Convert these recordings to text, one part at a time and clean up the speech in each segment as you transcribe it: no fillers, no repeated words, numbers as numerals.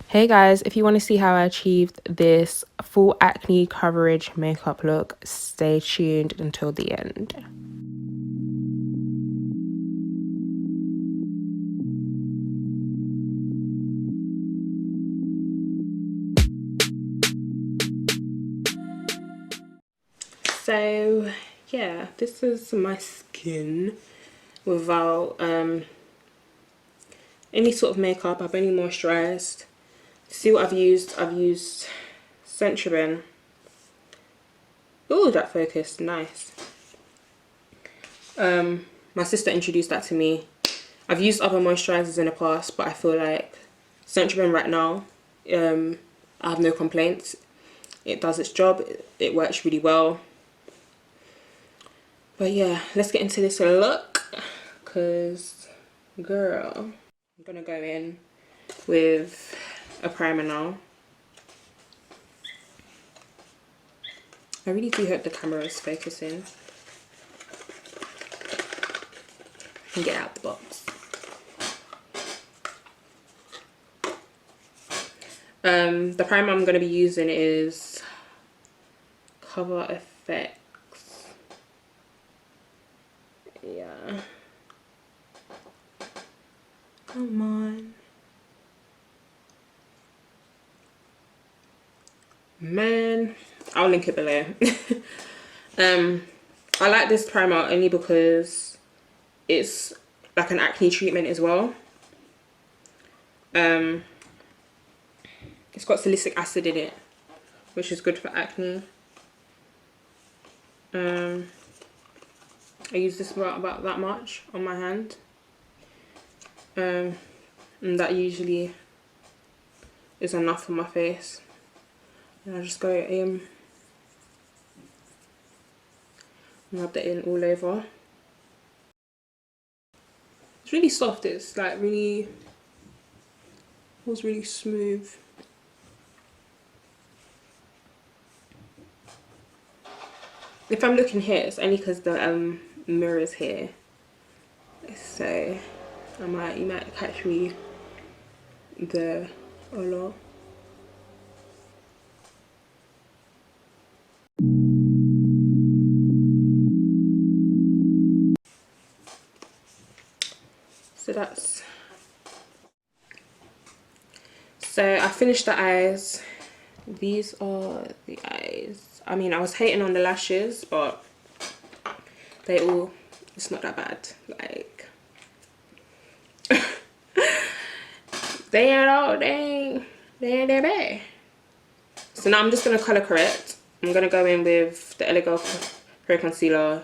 Hey guys, if you want to see how I achieved this full acne coverage makeup look, stay tuned until the end. So yeah, this is my skin without any sort of makeup. I've only moisturized. See what I've used? I've used Centurin. Oh, that focused, nice. My sister introduced that to me. I've used other moisturizers in the past, but I feel like Centurin right now, I have no complaints. It does its job. It works really well. But yeah, let's get into this look, because girl, I'm gonna go in with a primer now. I really do hope the camera is focusing. And get out the box. The primer I'm gonna be using is Cover Effects. Yeah. Come on. Man, I'll link it below. I like this primer only because it's like an acne treatment as well. It's got salicylic acid in it, which is good for acne. I use this about that much on my hand. And that usually is enough for my face. And I just go in and rub that in all over. It's really soft. It's like really, feels really smooth. If I'm looking here, it's only because the mirror's here. So you might catch me there a lot. So I finished the eyes. These are the eyes. I mean, I was hating on the lashes, but it's not that bad. Like, they're that bad. So now I'm just gonna color correct. I'm gonna go in with the Elegant Concealer.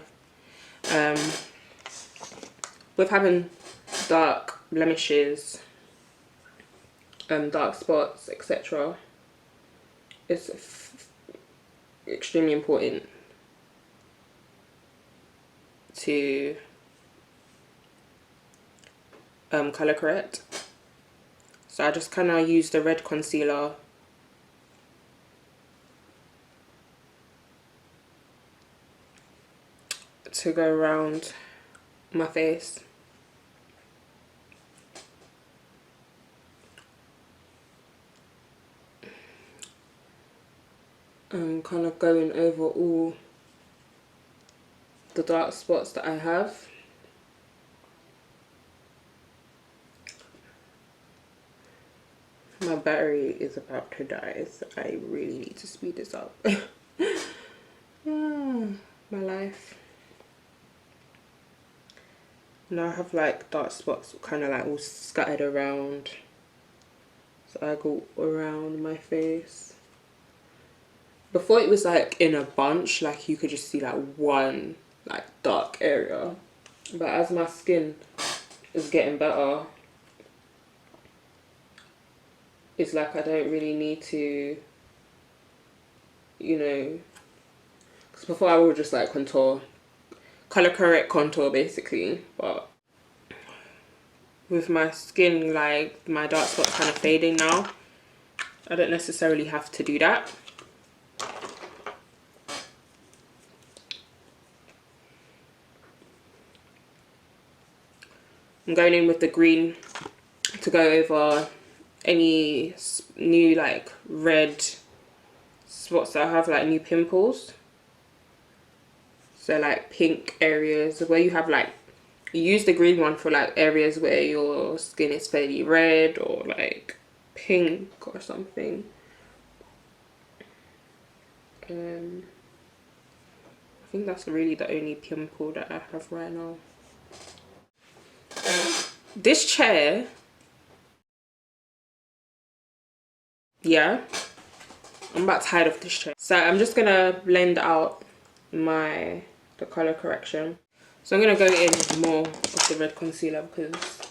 With having dark blemishes, dark spots, etc., it's extremely important to color correct. So I just kind of use the red concealer to go around my face. And kind of going over all the dark spots that I have. My battery is about to die, so I really need to speed this up. Yeah, my life. Now I have like dark spots kind of like all scattered around. So I go around my face. Before it was like in a bunch, like you could just see like one like dark area. But as my skin is getting better, it's like I don't really need to, you know, because before I would just like contour, color correct contour basically. But with my skin, like my dark spots kind of fading now, I don't necessarily have to do that. I'm going in with the green to go over any new like red spots that have like new pimples. So like pink areas where you have like, you use the green one for like areas where your skin is fairly red or like pink or something. I think that's really the only pimple that I have right now. This chair, yeah, I'm about tired of this chair. So I'm just gonna blend out the color correction. So I'm gonna go in with more of the red concealer because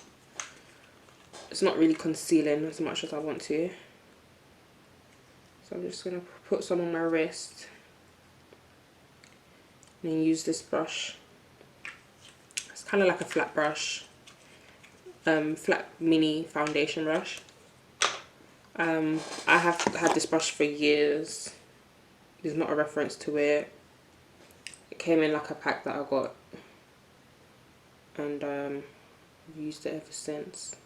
it's not really concealing as much as I want to. So I'm just gonna put some on my wrist and then use this brush. It's kind of like a flat brush, flat mini foundation brush. I have had this brush for years. There's not a reference to it. It came in like a pack that I got, and I've used it ever since.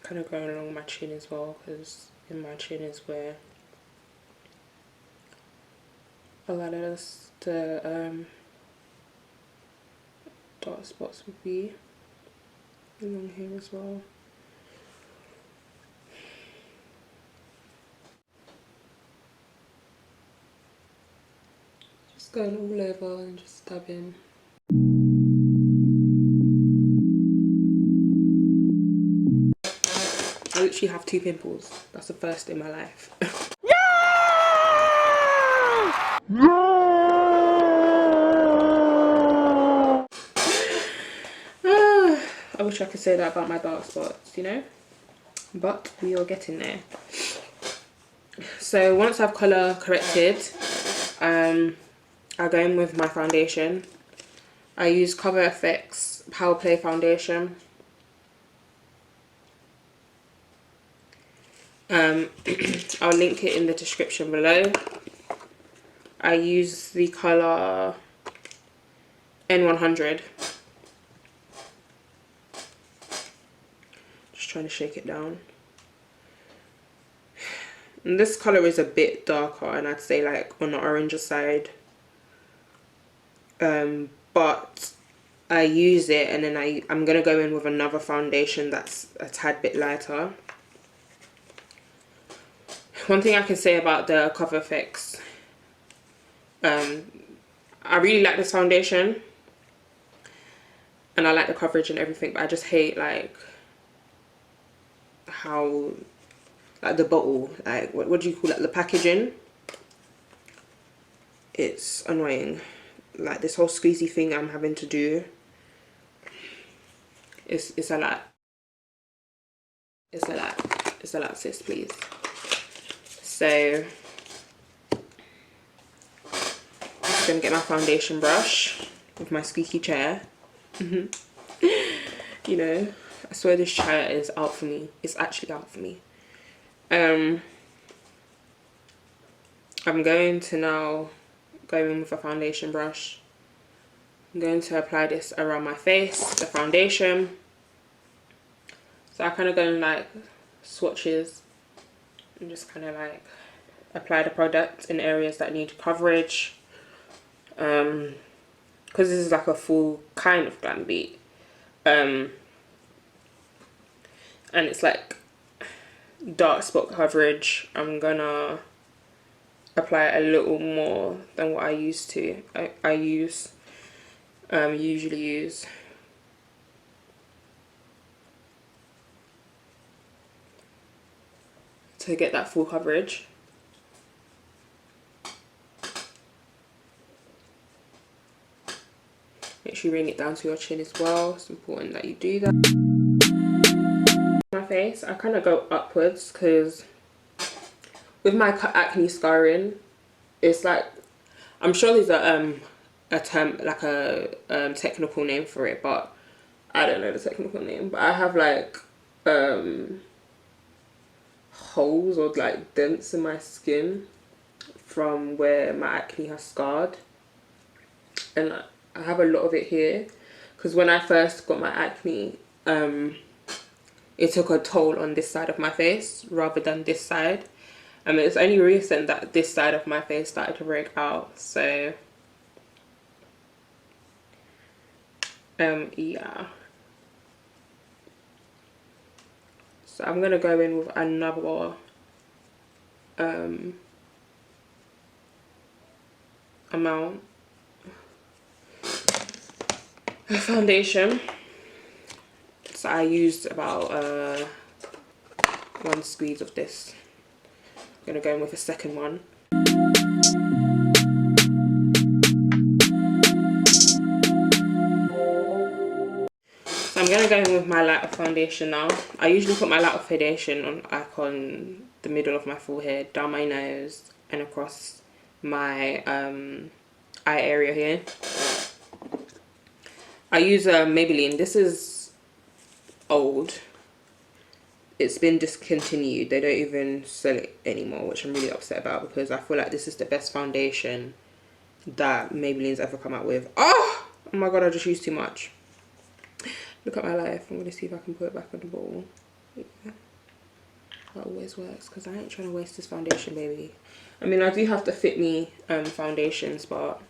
Kind of going along my chin as well, because in my chin is where a lot of the dark spots would be, along here as well. Just going all over and just dabbing. I literally have 2 pimples. That's the first in my life. I wish I could say that about my dark spots, you know? But we are getting there. So once I've colour corrected, I go in with my foundation. I use Cover FX Power Play foundation. I'll link it in the description below. I use the colour N100. Just trying to shake it down. And this colour is a bit darker, and I'd say like on the oranger side. But I use it, and then I'm going to go in with another foundation that's a tad bit lighter. One thing I can say about the Cover FX, I really like this foundation and I like the coverage and everything, but I just hate like how, like the bottle, like what do you call it, the packaging. It's annoying. Like this whole squeezy thing I'm having to do, it's a lot. It's a lot, sis, please. So I'm just gonna get my foundation brush with my squeaky chair. You know, I swear this chair is out for me. It's actually out for me. I'm going to now go in with a foundation brush. I'm going to apply this around my face, the foundation. So I kind of go in like swatches and just kind of like apply the product in areas that need coverage. Because this is like a full kind of glam beat. And it's like dark spot coverage. I'm gonna apply a little more than what I used to. I usually use. To get that full coverage. Make sure you bring it down to your chin as well. It's important that you do that. My face, I kind of go upwards because with my acne scarring, it's like, I'm sure there's a term, like a technical name for it, but I don't know the technical name. But I have like holes or like dents in my skin from where my acne has scarred, and I have a lot of it here because when I first got my acne, it took a toll on this side of my face rather than this side. I mean, it's only recent that this side of my face started to break out, so yeah. So I'm gonna go in with another amount of foundation. So I used about 1 squeeze of this. I'm gonna go in with a second one. So I'm gonna go in with my lighter foundation now. I usually put my lighter foundation on on the middle of my forehead, down my nose, and across my eye area here. I use a Maybelline. This is old. It's been discontinued. They don't even sell it anymore, which I'm really upset about, because I feel like this is the best foundation that Maybelline's ever come out with. Oh my god, I just used too much. Look at my life. I'm going to see if I can put it back on the bottle. Yeah. That always works, because I ain't trying to waste this foundation, baby. I mean, I do have the Fit Me foundations, but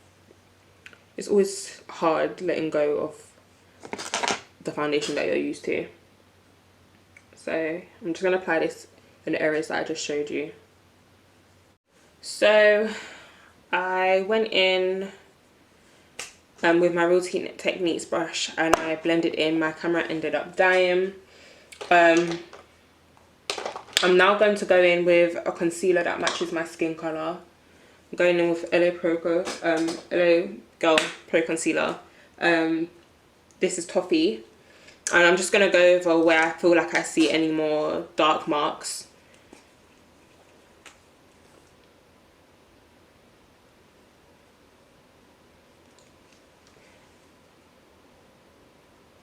it's always hard letting go of the foundation that you're used to. So I'm just going to apply this in the areas that I just showed you. So I went in with my Real Techniques brush and I blended in. My camera ended up dying. I'm now going to go in with a concealer that matches my skin colour. I'm going in with LA Girl Pro Concealer. This is Toffee. And I'm just going to go over where I feel like I see any more dark marks.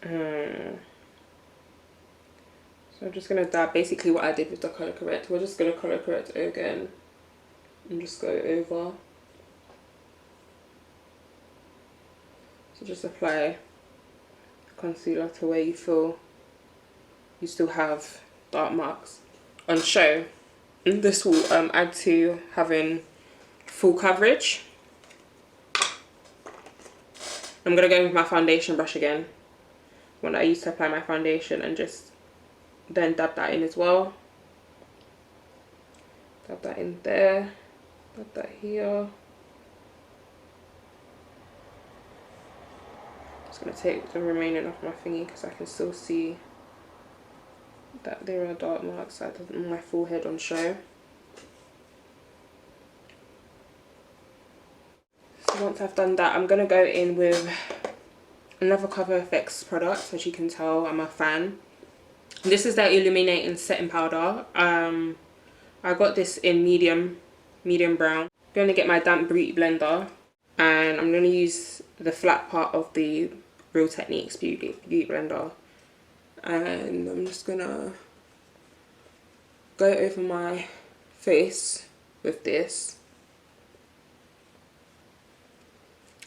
So I'm just going to dab basically what I did with the colour correct. We're just going to colour correct again and just go over. So just apply concealer to where you feel you still have dark marks on show. And this will add to having full coverage. I'm going to go with my foundation brush again, when I used to apply my foundation, and just then dab that in as well. Dab that in there, dab that here. Just going to take the remaining off my thingy because I can still see that there are dark marks on my forehead on show. So once I've done that, I'm going to go in with another Cover FX product. As you can tell, I'm a fan. This is their Illuminating setting powder. I got this in medium brown. I'm going to get my damp beauty blender and I'm going to use the flat part of the Real Techniques beauty blender, and I'm just going to go over my face with this.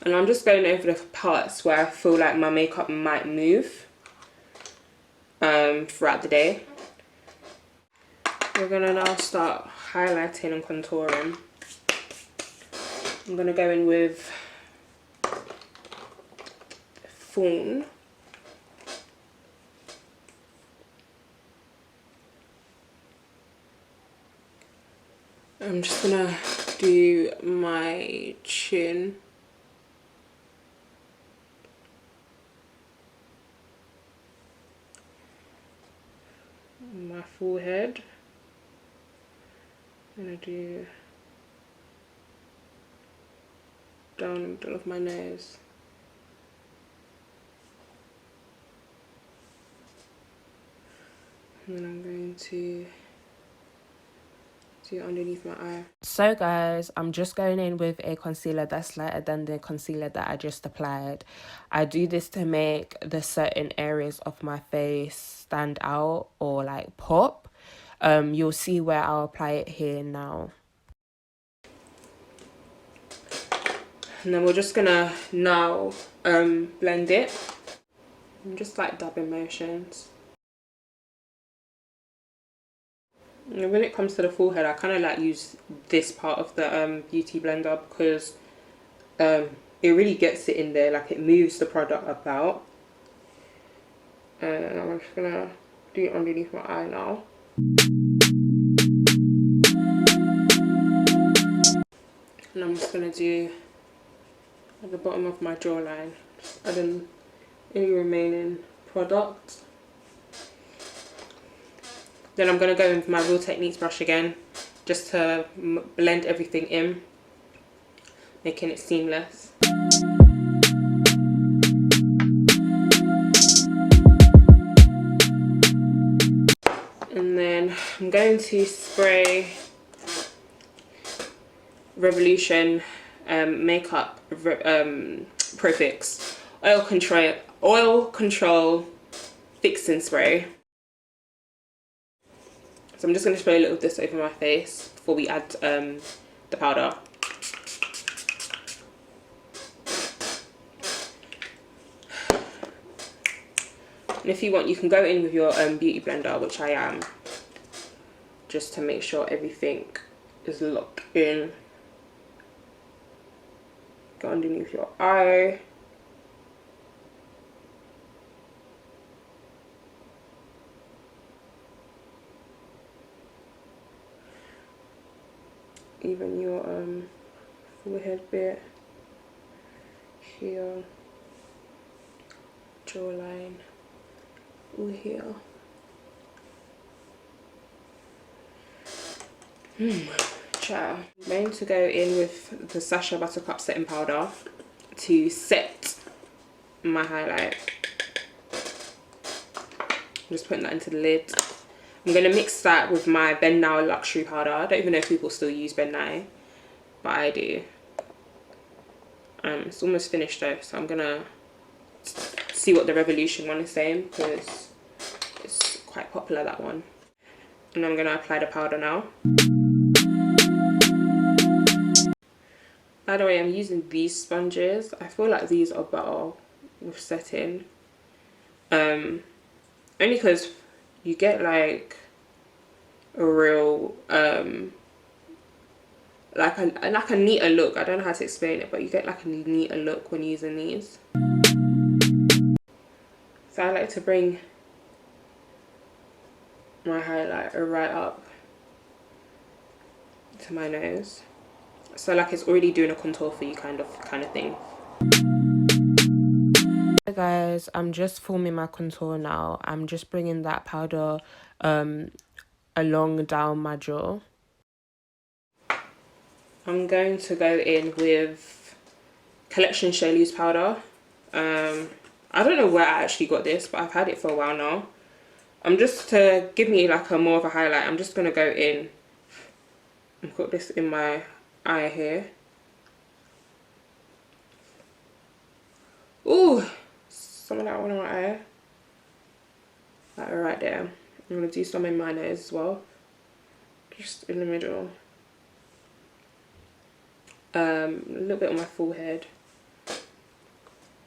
And I'm just going over the parts where I feel like my makeup might move throughout the day. We're going to now start highlighting and contouring. I'm going to go in with Fawn. I'm just going to do my chin. My forehead. I'm going to do down the middle of my nose. And then I'm going to do it underneath my eye. So guys, I'm just going in with a concealer that's lighter than the concealer that I just applied. I do this to make the certain areas of my face stand out or like pop. You'll see where I'll apply it here now. And then we're just gonna now blend it. I'm just like dabbing motions. And when it comes to the forehead, I kind of like use this part of the beauty blender because it really gets it in there, like it moves the product about. And I'm just gonna do it underneath my eye now. And I'm just gonna do at the bottom of my jawline, just add in any remaining product. Then I'm gonna go in with my Real Techniques brush again, just to blend everything in, making it seamless. And then I'm going to spray Revolution Makeup Pro Fix Oil Control Fixing Spray. So I'm just going to spray a little of this over my face before we add the powder. And if you want, you can go in with your beauty blender, which I am, just to make sure everything is locked in. Go underneath your eye. Even your forehead bit here, jawline, all here. Ciao. I'm going to go in with the Sacha Buttercup setting powder to set my highlight. I'm just putting that into the lid. I'm going to mix that with my Ben Now Luxury powder. I don't even know if people still use Ben Now, but I do. It's almost finished though, so I'm going to see what the Revolution one is saying, because it's quite popular, that one. And I'm going to apply the powder now. By the way, I'm using these sponges. I feel like these are better with setting. Only because you get like a real like a neater look. I don't know how to explain it, but you get like a neater look when using these. So I like to bring my highlighter right up to my nose, so like it's already doing a contour for you kind of thing. Hey guys, I'm just forming my contour now. I'm just bringing that powder along down my jaw. I'm going to go in with Collection Shea Loose powder. I don't know where I actually got this, but I've had it for a while now. I'm just to give me like a more of a highlight. I'm just gonna go in and put this in my eye here. Ooh, some of that one in my eye, like right there. I'm gonna do some in my nose as well, just in the middle. A little bit on my forehead.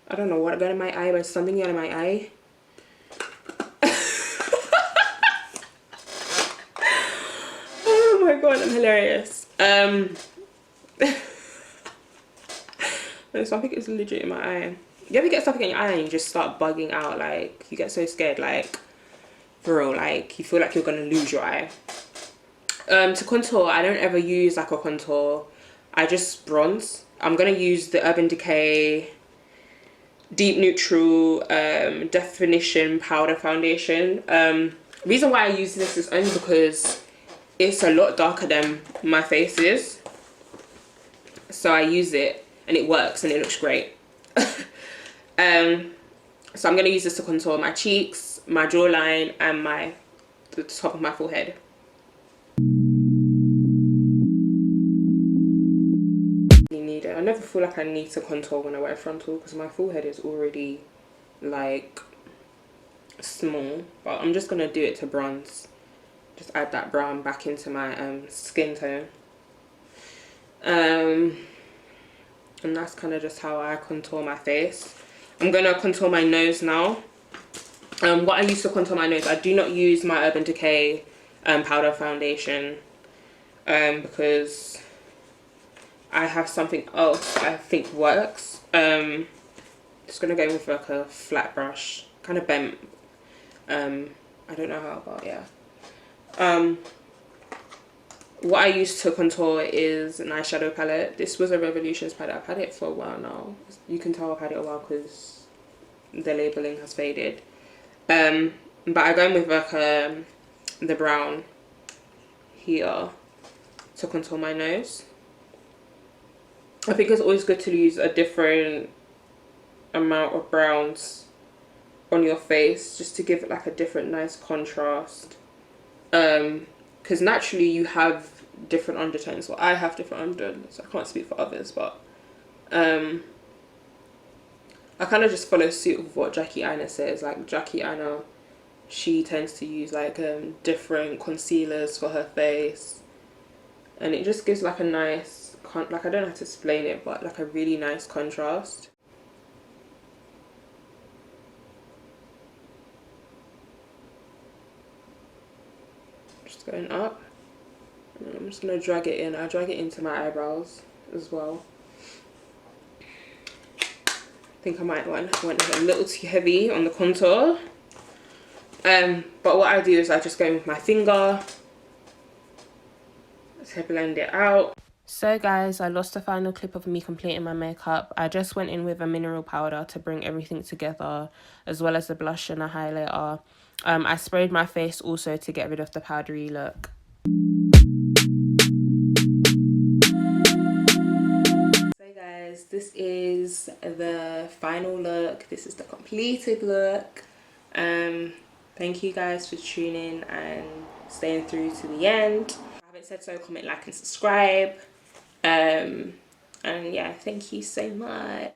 I don't know what got in my eye, but something got in my eye. Oh my god, I'm hilarious. No, something is legit in my eye. You ever get something in your eye and you just start bugging out? Like, you get so scared, like, for real, like, you feel like you're gonna lose your eye. To contour, I don't ever use like a contour. I just bronze. I'm gonna use the Urban Decay Deep Neutral Definition Powder Foundation. Reason why I use this is only because it's a lot darker than my face is. So I use it and it works and it looks great. So I'm going to use this to contour my cheeks, my jawline, and the top of my forehead. I never feel like I need to contour when I wear frontal because my forehead is already like small, but I'm just going to do it to bronze. Just add that brown back into my skin tone. And that's kind of just how I contour my face. I'm going to contour my nose now. What I use to contour my nose, I do not use my Urban Decay powder foundation, because I have something else I think works. Just gonna go with like a flat brush, kind of bent. I don't know how, but yeah. What I use to contour is an eyeshadow palette. This was a Revolutions palette. I've had it for a while now. You can tell I've had it a while because the labeling has faded. But I go in with like the brown here to contour my nose. I think it's always good to use a different amount of browns on your face just to give it like a different nice contrast. Because naturally you have different undertones. Well, I have different undertones. I can't speak for others, but I kind of just follow suit with what Jackie Aina says. Like Jackie Aina, she tends to use like different concealers for her face, and it just gives like a nice like, I don't know how to explain it, but like a really nice contrast. Just going up, and I'm just gonna drag it in. I drag it into my eyebrows as well. I think I might went a little too heavy on the contour. But what I do is I just go in with my finger to blend it out. So guys, I lost the final clip of me completing my makeup. I just went in with a mineral powder to bring everything together, as well as a blush and a highlighter. I sprayed my face also to get rid of the powdery look. So guys, this is the final look. This is the completed look. Thank you guys for tuning and staying through to the end. If you haven't said so, comment, like and subscribe. And yeah, thank you so much.